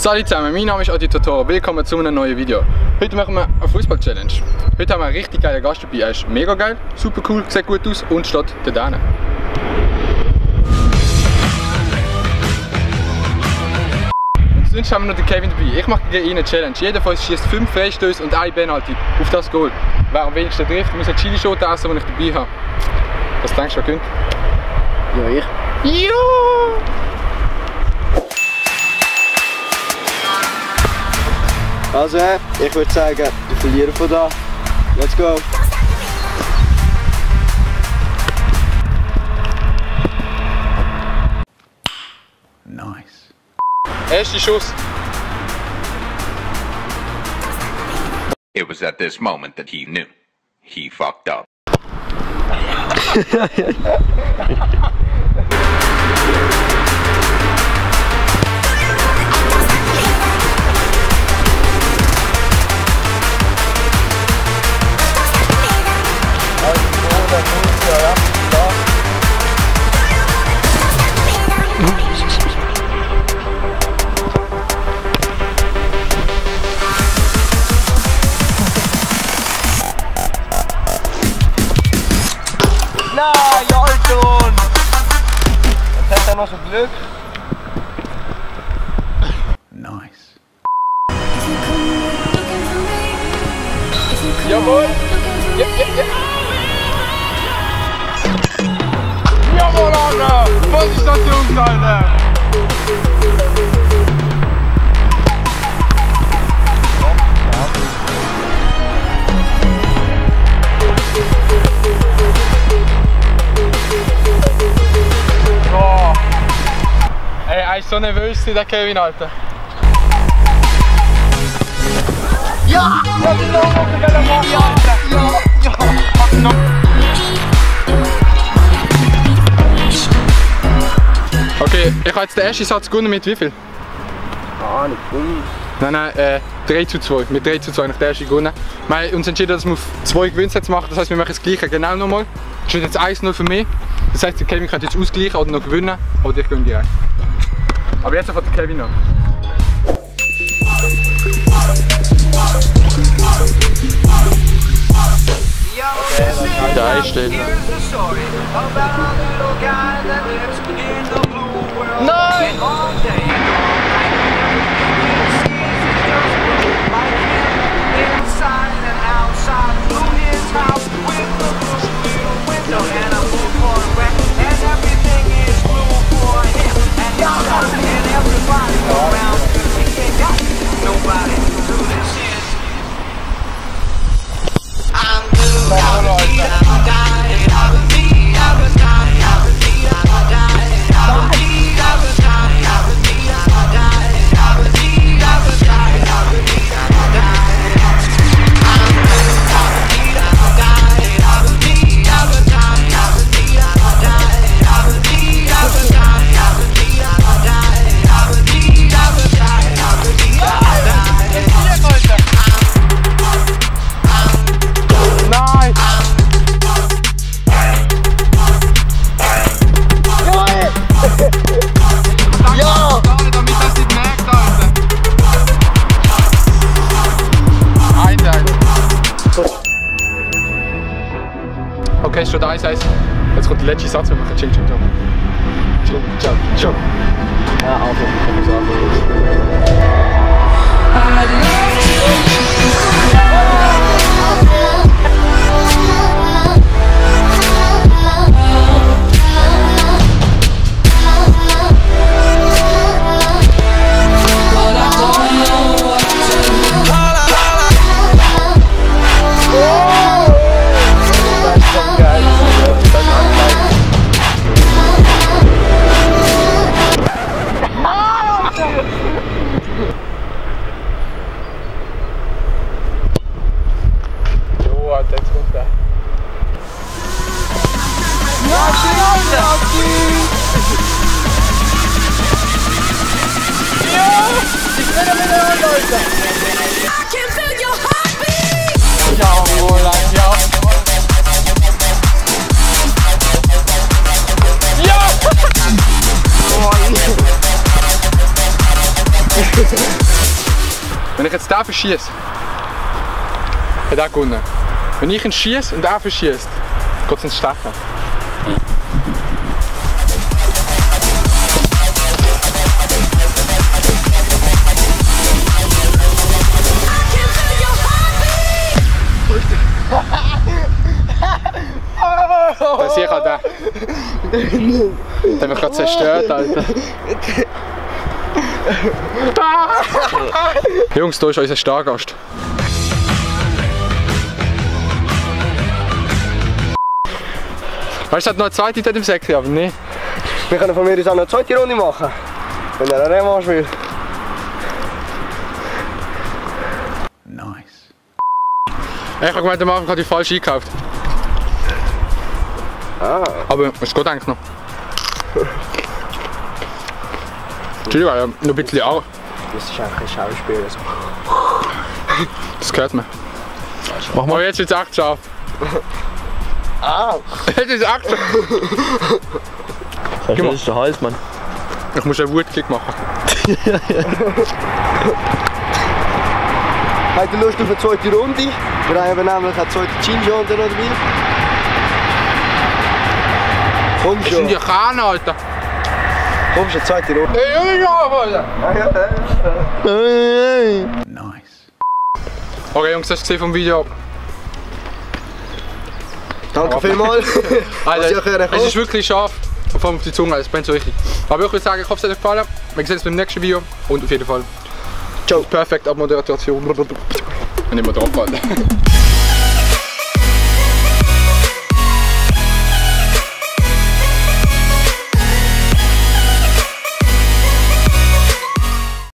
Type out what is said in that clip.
Salut zusammen, mein Name ist Adi Totoro, willkommen zu einem neuen Video. Heute machen wir eine Fußball-Challenge. Heute haben wir einen richtig geilen Gast dabei, er ist mega geil, super cool, sieht gut aus und steht da hinten. Sonst haben wir noch den Kevin dabei. Ich mache gegen ihn eine Challenge. Jeder von uns schießt 5 Freistöße und 1 Penalty auf das Goal. Wer am wenigsten trifft, muss eine Chili-Schote essen, die ich dabei habe. Was denkst du, wer gewinnt? Ja, ich. Ja! Also, ich würde sagen, wir verlieren von da. Let's go! Nice. Erster Schuss. It was at this moment that he knew. He fucked up. Nein, Alton! Jetzt hat er noch so Glück. Nice. Jawohl! Ja. Jawohl, Alter! Was ist das, Jungs, Alter? Oh. Ey, er ist so nervös, der Kevin, Alter. Ja! Was ist noch machen, Alter? Ja! Mach noch. Okay, ich habe jetzt den ersten Satz gewonnen mit wie viel? Ah, nicht 5. Nein, 3:2. Mit 3:2 habe ich den ersten gewonnen. Wir haben uns entschieden, dass wir auf 2 Gewinnsätze machen. Das heisst, wir machen das Gleiche genau nochmal. Es steht jetzt 1:0 für mich. Das heisst, der Kevin könnte jetzt ausgleichen oder noch gewinnen. Oder ich gewinne direkt. Aber jetzt fängt der Kevin an. Da einstellen. Nein! Okay, es steht 1:1. Jetzt kommt der letzte Satz, wir machen Chill, Chill, Chill. Chill, Chill, Chill. Ja, also, ich muss anfangen. Wenn ich jetzt den verschieße, hat er gewonnen. Wenn ich ihn schieße und er verschießt, geht es ins Stechen. Das hier hat der. Der hat mich gerade zerstört, Alter. Jungs, da ist unser Stargast. Weißt du, es hat noch eine zweite dort im Säckchen, aber nicht. Wir können von mir aus auch noch eine zweite Runde machen. Wenn er eine Revanche will. Nice. Ich habe gemeint, am Anfang habe ich falsch eingekauft. Ah. Aber es geht eigentlich noch. Die war ja noch ein bisschen auch. Das ist eigentlich ein Schauspiel. Das gehört mir. Mach mal. Aber jetzt wird es echt scharf. Ah! Jetzt ist es echt scharf. Das ist der Hals, Mann. Ich muss einen Wutkick machen. Habt ihr Lust auf eine zweite Runde? Wir haben nämlich eine zweite Ginger unter noch dabei. Komm Das sind schon. ja keine, Alter. Komm schon, zweite Runde. Hey, Alter. Nice. Okay, Jungs, das hast du gesehen vom Video. Danke vielmals. Alter, es ist wirklich scharf. Vor allem auf die Zunge, es brennt so richtig. Aber ich würde sagen, ich hoffe, es hat euch gefallen. Wir sehen uns beim nächsten Video. Und auf jeden Fall, Ciao. Perfekt Abmoderation. Wenn ich mal drauf falle.